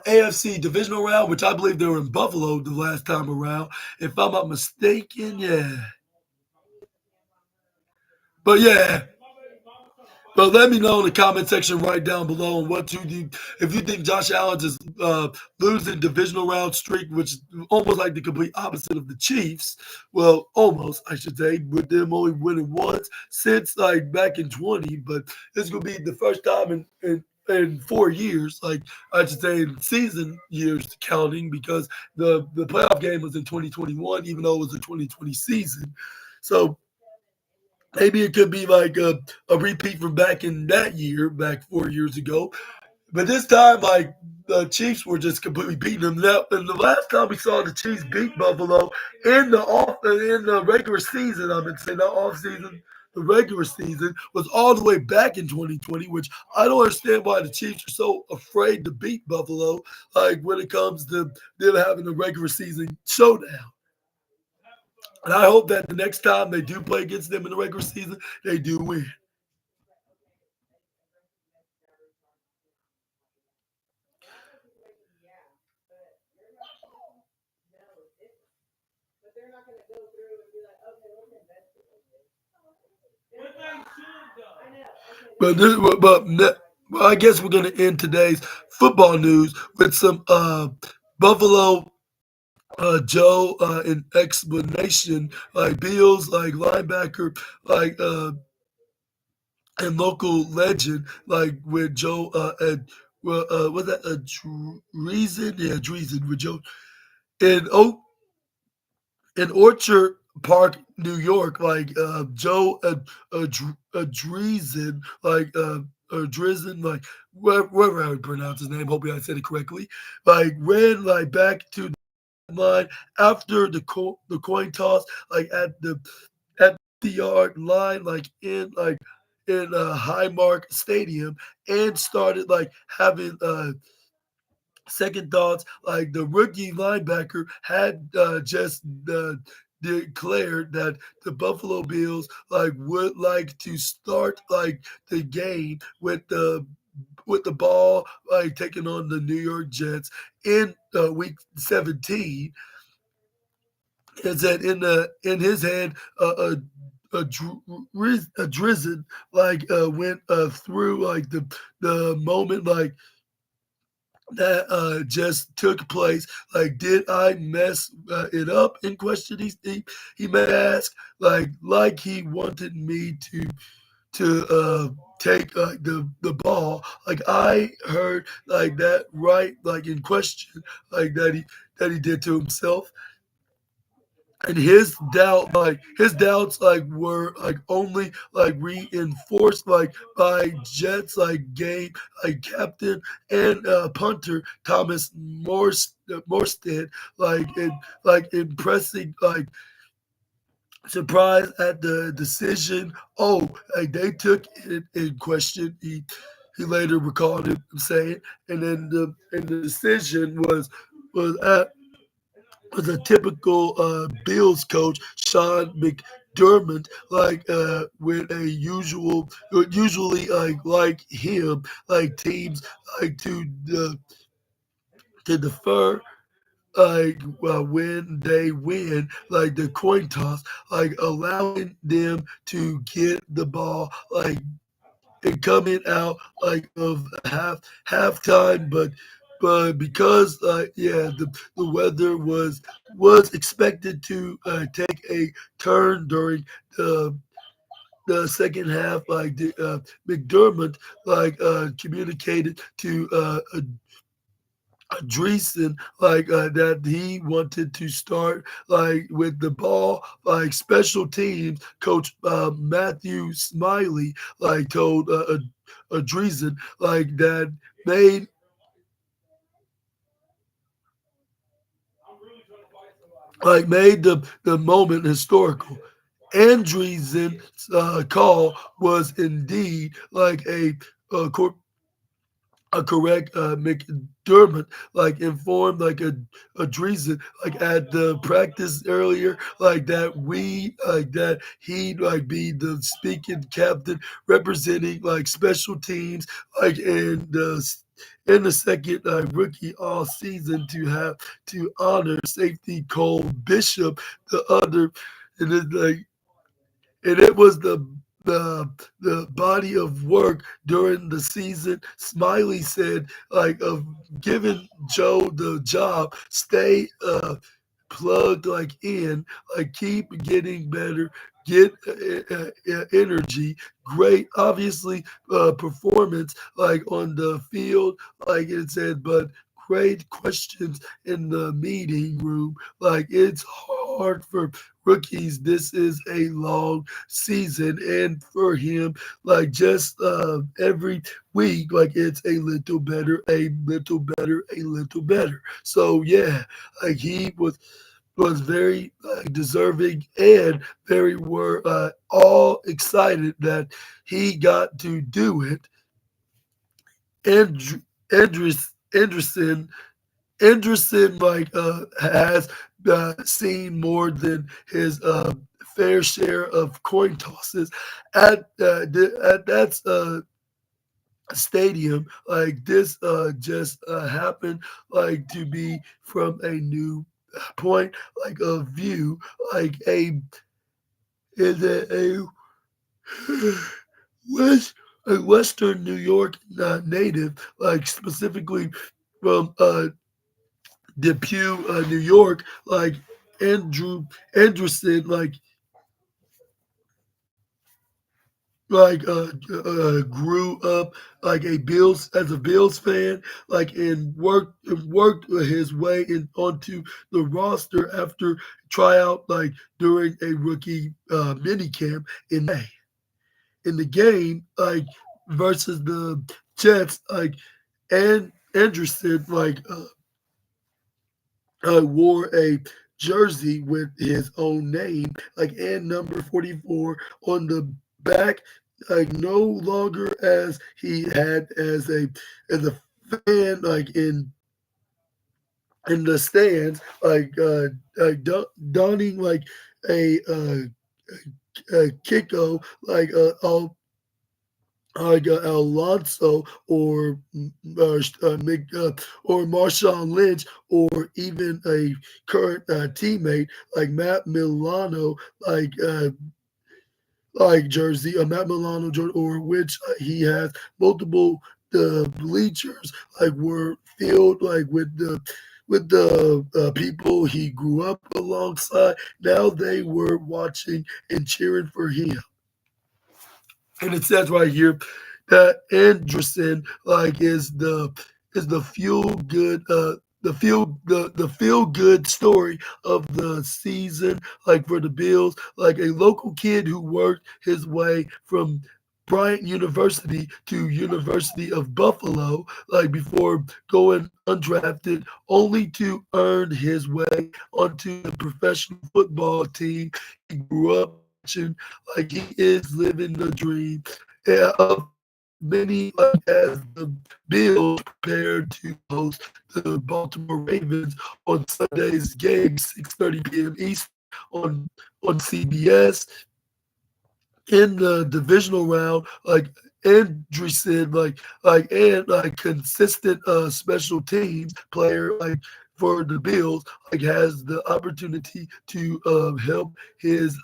AFC divisional round, which I believe they were in Buffalo the last time around, if I'm not mistaken. Yeah, but yeah, but let me know in the comment section right down below on what you do. If you think Josh Allen's is losing divisional round streak, which is almost like the complete opposite of the Chiefs. Well, almost, I should say, with them only winning once since like back in 20. But it's gonna be the first time in 4 years, like I should say in season years counting, because the playoff game was in 2021, even though it was a 2020 season. So maybe it could be like a repeat from back in that year, back 4 years ago. But this time, like the Chiefs were just completely beating them. Now, and the last time we saw the Chiefs beat Buffalo in the regular season, I've been saying not off season, the regular season was all the way back in 2020. Which I don't understand why the Chiefs are so afraid to beat Buffalo. Like when it comes to them having a regular season showdown. And I hope that the next time they do play against them in the regular season, they do win. But well, I guess we're gonna end today's football news with some Buffalo Joe in explanation, like Bills, like linebacker, like and local legend, like with Joe and well, was that a reason? Yeah, Dreesen with Joe in in Orchard Park, New York, like Joe Dreesen, like Drizen, like wherever I would pronounce his name. Hopefully, I said it correctly. Like ran like back to the line after the coin toss, like at the yard line, like in Highmark Stadium, and started like having second thoughts, like the rookie linebacker had just declared that the Buffalo Bills like would like to start like the game with the ball like taking on the New York Jets in week 17. Is that in his head a Drizzen like went through like the moment like that just took place. Like, did I mess it up? In question, he may ask, like he wanted me to take the ball. Like I heard like that right, like in question, like that he did to himself. And his doubts like were like only like reinforced like by Jets like game like captain and punter Thomas Morstead, like impressing like surprise at the decision. Oh, like they took it in question. He later recalled him saying, and then the decision was was a typical Bills coach, Sean McDermott, like with a usually like him, like teams like to defer like when they win like the coin toss, like allowing them to get the ball like and coming out like of halftime, but because yeah the weather was expected to take a turn during the second half, like McDermott like communicated to Dreesen like that he wanted to start like with the ball like special teams coach Matthew Smiley like told Dreesen like that made made the moment historical. Andreessen's call was indeed like a correct McDermott like informed like a Dreesen like at the practice earlier like that we like that he'd like be the speaking captain representing like special teams like in the second rookie all season to have to honor safety Cole Bishop the other and it's like and it was the the body of work during the season. Smiley said, like, of giving Joe the job, stay plugged like in, like keep getting better, get energy, great, obviously performance like on the field, like it said, but great questions in the meeting room. Like it's hard for rookies. This is a long season, and for him, like just every week, like it's a little better, a little better, a little better. So yeah, like he was very deserving and very were all excited that he got to do it. And Anderson Anderson like has seen more than his fair share of coin tosses at that's stadium like this just happened like to be from a new point like of view like a is a west a western New York native like specifically from Depew, New York, like Anderson, grew up like a Bills as a Bills fan, like and worked his way in onto the roster after tryout, like during a rookie mini camp in May. In the game, like versus the Jets, like and Anderson, wore a jersey with his own name, like and number 44 on the back, like no longer as he had as a fan, like in the stands, donning like a Kiko, like Alonso or Marshawn Lynch or even a current teammate like Matt Milano, like uh, like jersey, Matt Milano jersey, or which he has multiple the bleachers like were filled like with the people he grew up alongside. Now they were watching and cheering for him. And it says right here that Anderson like is the feel good the feel good story of the season like for the Bills like a local kid who worked his way from Bryant University to University of Buffalo like before going undrafted only to earn his way onto the professional football team he grew up watching like he is living the dream of many like as the Bills prepare to host the Baltimore Ravens on Sunday's game 6:30 p.m. Eastern on CBS in the divisional round, like Andreessen, and like consistent special teams player, like for the Bills, like has the opportunity to help his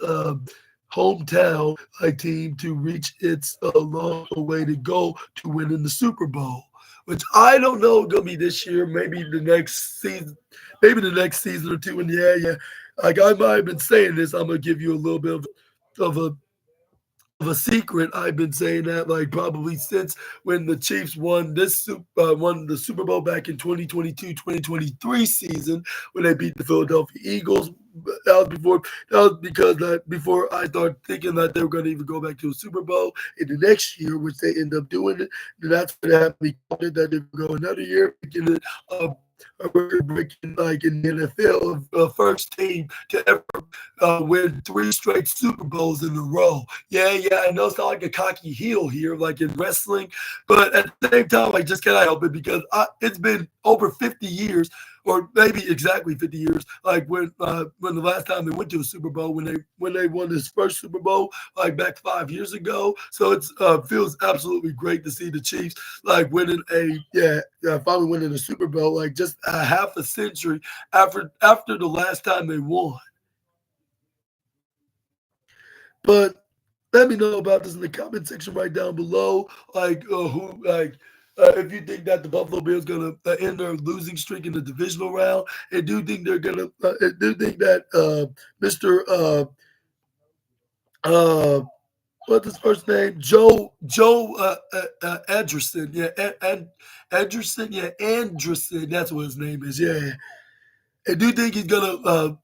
hometown like team to reach its long-awaited goal to win in the Super Bowl. Which I don't know gonna be this year, maybe the next season or two. And yeah, like I might have been saying this, I'm gonna give you a little bit of a secret. I've been saying that like probably since when the Chiefs won the Super Bowl back in 2022-2023 season when they beat the Philadelphia Eagles. That was because before I started thinking that they were going to even go back to a Super Bowl in the next year, which they end up doing it. And that's when it had me confident that they would go another year, making it a record breaking like in the NFL of first team to ever win three straight Super Bowls in a row. Yeah, yeah, I know it's not like a cocky heel here, like in wrestling, but at the same time, I just cannot help it because it's been over 50 years, or maybe exactly 50 years, like when the last time they went to a Super Bowl, when they won this first Super Bowl, like back 5 years ago. So it's feels absolutely great to see the Chiefs like winning finally winning a Super Bowl, like just a half a century after the last time they won. But let me know about this in the comment section right down below. Like who like. If you think that the Buffalo Bills gonna end their losing streak in the divisional round, and do you think they're gonna, do you think that Mr. Uh, what's his first name? Joe Anderson. Yeah, Anderson. Yeah, Anderson. That's what his name is. Yeah. And do you think he's gonna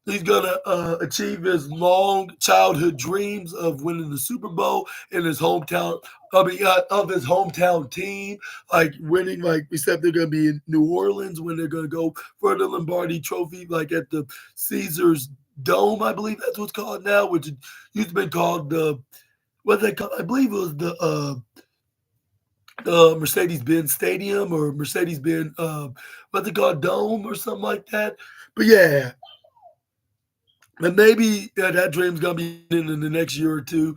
achieve his long childhood dreams of winning the Super Bowl in his hometown? I mean, of his hometown team, like winning. Like we said, they're gonna be in New Orleans when they're gonna go for the Lombardi Trophy, like at the Caesars Dome, I believe that's what's called now, which used to be called the what they call. I believe it was the Mercedes-Benz Stadium or Mercedes-Benz what's it called, Dome or something like that. But yeah, and maybe that dream's gonna be in the next year or two.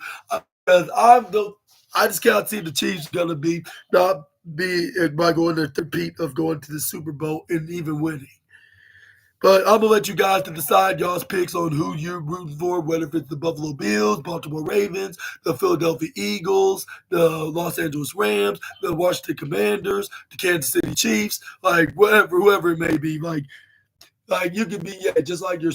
Because I just can't see the Chiefs gonna be not be by going to repeat of going to the Super Bowl and even winning. But I'm gonna let you guys to decide y'all's picks on who you're rooting for, whether if it's the Buffalo Bills, Baltimore Ravens, the Philadelphia Eagles, the Los Angeles Rams, the Washington Commanders, the Kansas City Chiefs, like whatever, whoever it may be. Like you could be, yeah, just like your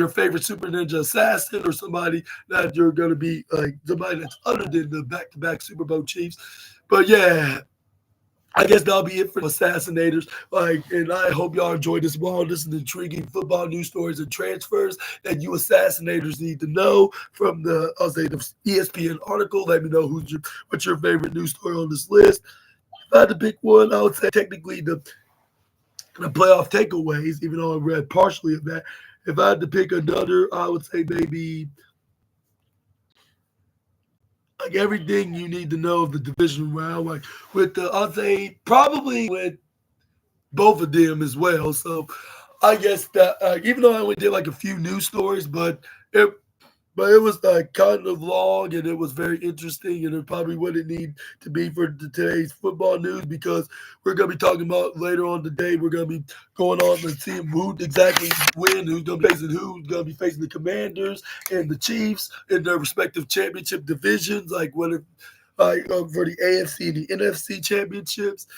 favorite super ninja assassin, or somebody that you're gonna be like somebody that's other than the back-to-back Super Bowl Chiefs. But yeah, I guess that'll be it for Assassinators. Like, and I hope y'all enjoyed this wildest and intriguing football news stories and transfers that you Assassinators need to know from the ESPN article. Let me know what's your favorite news story on this list. If I had to pick one, I would say technically the playoff takeaways, even though I read partially of that. If I had to pick another, I would say maybe like everything you need to know of the division round. Like with I'd say probably with both of them as well. So I guess that even though I only did like a few news stories, it it was kind of long and it was very interesting, and it probably wouldn't need to be for today's football news because we're going to be talking about later on today. We're going to be going on and seeing who exactly win, who's going to be facing who's going to be facing the Commanders and the Chiefs in their respective championship divisions, like what if for the AFC and the NFC championships.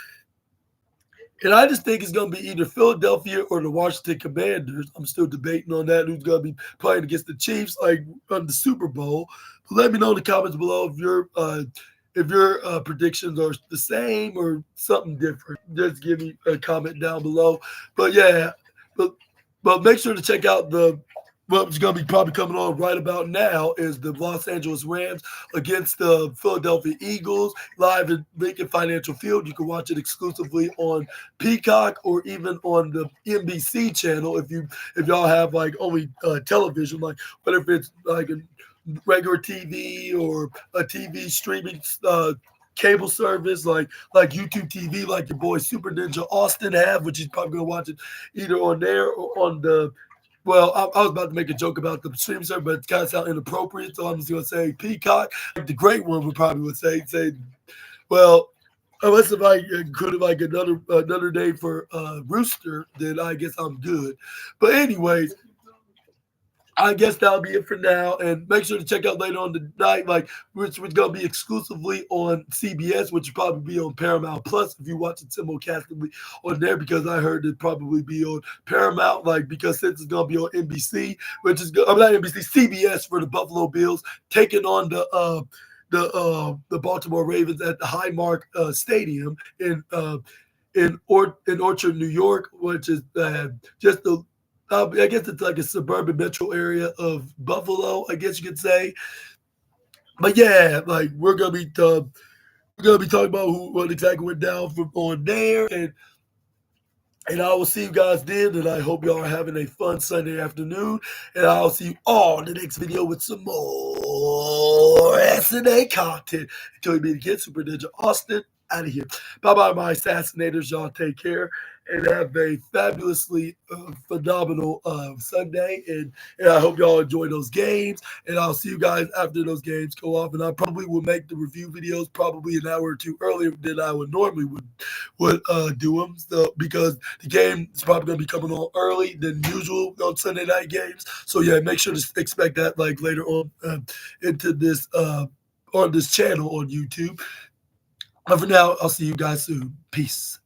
And I just think it's going to be either Philadelphia or the Washington Commanders. I'm still debating on that. Who's going to be playing against the Chiefs, like on the Super Bowl? But let me know in the comments below if your predictions are the same or something different. Just give me a comment down below. But yeah, but but make sure to check out what's going to be probably coming on right about now is the Los Angeles Rams against the Philadelphia Eagles live at Lincoln Financial Field. You can watch it exclusively on Peacock or even on the NBC channel if y'all have like only television, like whether it's like a regular TV or a TV streaming cable service like YouTube TV, like your boy Super Ninja Austin have, which he's probably gonna watch it either on there or on the well, I was about to make a joke about the stream server, but it kind of sound inappropriate, so I'm just gonna say Peacock. Like the great one would probably would say, well, unless if I could have like another day for Rooster, then I guess I'm good. But anyways, I guess that'll be it for now. And make sure to check out later on tonight, like which was gonna be exclusively on CBS, which will probably be on Paramount Plus if you watch it simulcastly on there, because I heard it probably be on Paramount, like because since it's gonna be on NBC, which is I'm not NBC, CBS for the Buffalo Bills taking on the Baltimore Ravens at the Highmark Stadium in Orchard, New York, which is just the I guess it's like a suburban metro area of Buffalo, I guess you could say. But yeah, like we're gonna be talking about what exactly went down from on there, and And I will see you guys then. And I hope y'all are having a fun Sunday afternoon. And I'll see you all in the next video with some more SNA content. Until we meet again, Super Ninja Austin out of here. Bye bye, my assassinators. Y'all take care and have a fabulously phenomenal Sunday. And I hope y'all enjoy those games. And I'll see you guys after those games go off. And I probably will make the review videos probably an hour or two earlier than I would normally would do them. So because the game is probably going to be coming on early than usual on Sunday night games. So yeah, make sure to expect that like later on into this on this channel on YouTube. But for now, I'll see you guys soon. Peace.